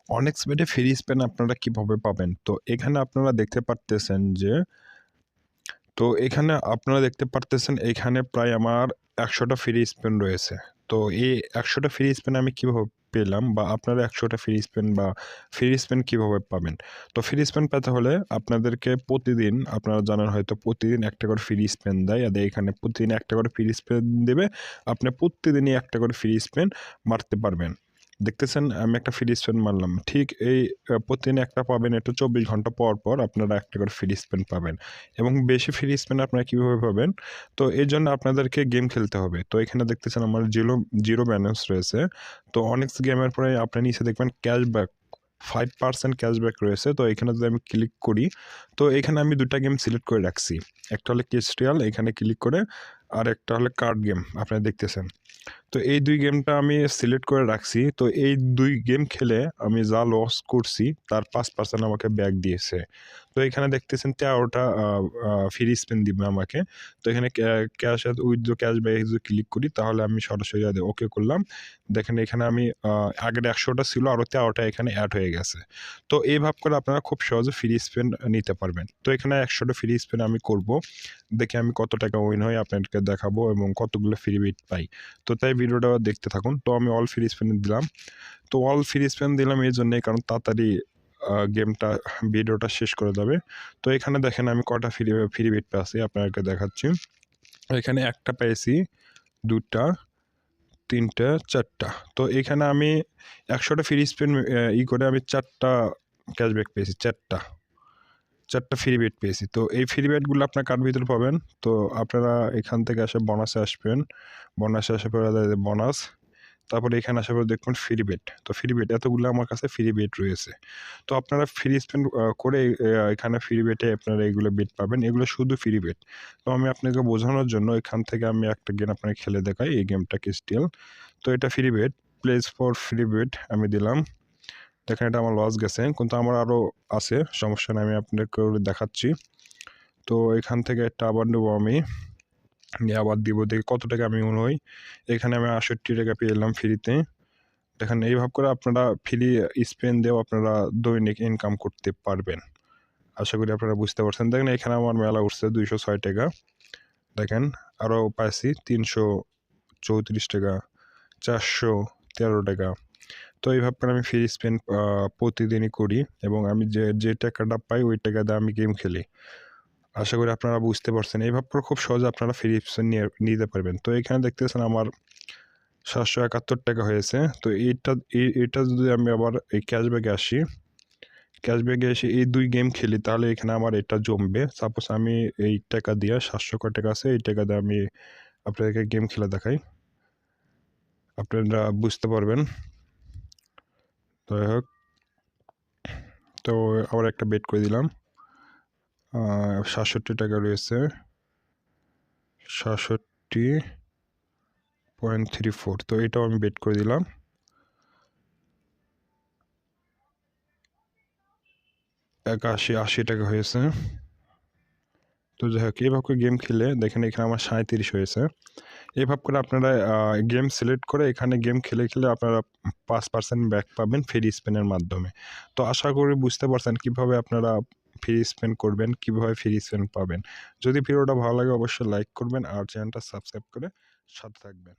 অনেক্স বেটে free Spain আপনারা কিভাবে পাবেন? তো এখানে আপনারা দেখতে পারতেছেন যে এখানে প্রায় আমার ১০০ টা ফ্রি স্পেন রয়েছে। তো এই ১০০ টা ফ্রি স্পেন আমি কিভাবে পেলাম বা আপনারা ১০০ টা ফ্রি স্পেন কিভাবে পাবেন? তো ফ্রি স্পেন পেতে হলে আপনাদেরকে প্রতিদিন আপনারা জানেন হয়তো প্রতিদিন একটা করে ফ্রি স্পেন দেয়। আর এখানে প্রতিদিন একটা করে ফ্রি স্পেন দেবে। আপনি প্রতিদিনই একটা করে ফ্রি স্পেন মারতে পারবেন। দেখতেছেন আমি একটা ফ্রি স্পেন মারলাম। ঠিক এই প্রতিদিন একটা পাবেন, এটা ২৪ ঘন্টা পর আপনারা একটা করে ফ্রি স্পেন পাবেন। এবং বেশি ফ্রি স্পেন আপনারা কীভাবে পাবেন? তো এর জন্য আপনাদেরকে গেম খেলতে হবে। তো এখানে দেখতেছেন আমার জিরো ব্যালেন্স রয়েছে। তো অনেক্স গেমের পরে আপনি নিচে দেখবেন ক্যাশব্যাক 5% ক্যাশব্যাক রয়েছে। তো এখানে যদি আমি ক্লিক করি, তো এখানে আমি ২ টা গেম সিলেক্ট করে রাখছি। একটা হলো ক্যাস্ট্রিয়াল, এখানে ক্লিক করে, আর একটা হলো কার্ড গেম আপনারা দেখতেছেন। তো এই ২ গেমটা আমি সিলেক্ট করে রাখছি। তো এই ২ গেম খেলে আমি যা লস করছি তার ৫% আমাকে ব্যাক দিয়েছে। তো এখানে দেখতেছেন ১৩ টা ফ্রি স্পিন দিবে আমাকে। তো এখানে ক্যাশ উইথড্র ক্যাশব্যাক যদি ক্লিক করি তাহলে আমি সরাসরি ওকে করলাম। দেখেন এখানে আমি আগের ১০০ টা ছিল, আরও ১৩ টা এখানে এড হয়ে গেছে। তো এইভাবে করে আপনারা খুব সহজে ফ্রি স্পিন নিতে পারবেন। তো এখানে ১০০ টা ফ্রি স্পিন আমি করব। দেখি আমি কত টাকা উইন হই আপনাদেরকে দেখাবো এবং কতগুলো ফ্রি বিট পাই। তো তাই ভিডিওটা দেখতে থাকুন। তো আমি অল ফ্রি স্পিন দিলাম। তো অল ফ্রি স্পিন দিলাম এই জন্যেই কারণ তাড়াতাড়ি ভিডিওটা শেষ করে যাবে। তো এখানে দেখেন আমি কটা ফ্রি বিট পেয়েছি আপনাদেরকে দেখাচ্ছি। এখানে ১ টা পেয়েছি, ২ টা, ৩ টা, ৪ টা। তো এখানে আমি ১০০ টা ফ্রি স্পিন করে আমি ৪ টা ক্যাশব্যাক পেয়েছি, ৪ টা। ৪ টা ফ্রি বিট পেয়েছি। তো এই ফ্রি বিটগুলো আপনার কার ভিতরে পাবেন? তো আপনারা এখান থেকে বোনাসে আসবেন। বোনাসে আসার পরে বোনাস, তারপরে এখানে আসার পর দেখবেন ফ্রি বেট। তো ফ্রি বেট এতগুলো আমার কাছে ফ্রি বেট রয়েছে। তো আপনারা ফ্রি স্পেন্ড করে এখানে ফ্রি বেটে আপনারা এগুলো বেট পাবেন। এগুলো শুধু ফ্রি বেট। তো আমি আপনাকে বোঝানোর জন্য এখান থেকে আমি একটা গেম আপনাকে খেলে দেখাই। এই গেমটা ক্রিস্টাল। তো এটা free bet. Place for free bet আমি দিলাম। দেখেন এটা আমার লস গেছে। কিন্তু আমার আরও আছে। সমস্যা নাই, আমি আপনাদেরকে দেখাচ্ছি। তো এখান থেকে একটা আবার নেবো আমি। আবার দিব, দেখি কত টাকা আমি উইন হই। এখানে আমি ৬৮ টাকা পেয়ে এলাম ফ্রিতে। দেখেন এইভাবে করে আপনারা ফ্রি স্পেন দিয়েও আপনারা দৈনিক ইনকাম করতে পারবেন। আশা করি আপনারা বুঝতে পারছেন। দেখেন এখানে আমার মেলা উঠছে ২০৬ টাকা। দেখেন আরও পাইছি ৩৩৪ টাকা, ৪১৩ টাকা। তো এইভাবে করে আমি ফ্রি স্পেন প্রতিদিনই করি এবং আমি যে টাকাটা পাই ওই টাকা দিয়ে আমি গেম খেলি। আশা করি আপনারা বুঝতে পারছেন। এইভাবে করে খুব সহজে আপনারা ফ্রি স্পেন নিতে পারবেন। তো এখানে দেখতেছেন আমার ৭৭১ টাকা হয়েছে। তো এটা যদি আমি আবার এই ক্যাশব্যাকে এসে এই ২ গেম খেলি তাহলে এখানে আমার এটা জমবে। সাপোজ আমি এই টাকা দিয়ে ৭০০ কয় টাকা আছে, এই টাকা দিয়ে আমি আপনাদেরকে গেম খেলে দেখাই। আপনারা বুঝতে পারবেন। যাই হোক, তো আবার একটা বেট করে দিলাম। ৬৭ টাকা রয়েছে। ৬৭.34, তো এটাও আমি বেট করে দিলাম। ৮০ টাকা হয়েছে। তো যাই হোক, এভাবে করে গেম খেলে দেখেন এখানে আমার ৩৭ হয়েছে। এভাবে করে আপনারা গেম সিলেক্ট করে এখানে গেম খেলে আপনারা ৫% ব্যাক পাবেন ফ্রি স্পেনের মাধ্যমে। তো আশা করি বুঝতে পারছেন কীভাবে আপনারা ফ্রি স্পেন করবেন, কীভাবে ফ্রি স্পেন পাবেন। যদি ভিডিওটা ভালো লাগে অবশ্যই লাইক করবেন আর চ্যানেলটা সাবস্ক্রাইব করে সাথে থাকবেন।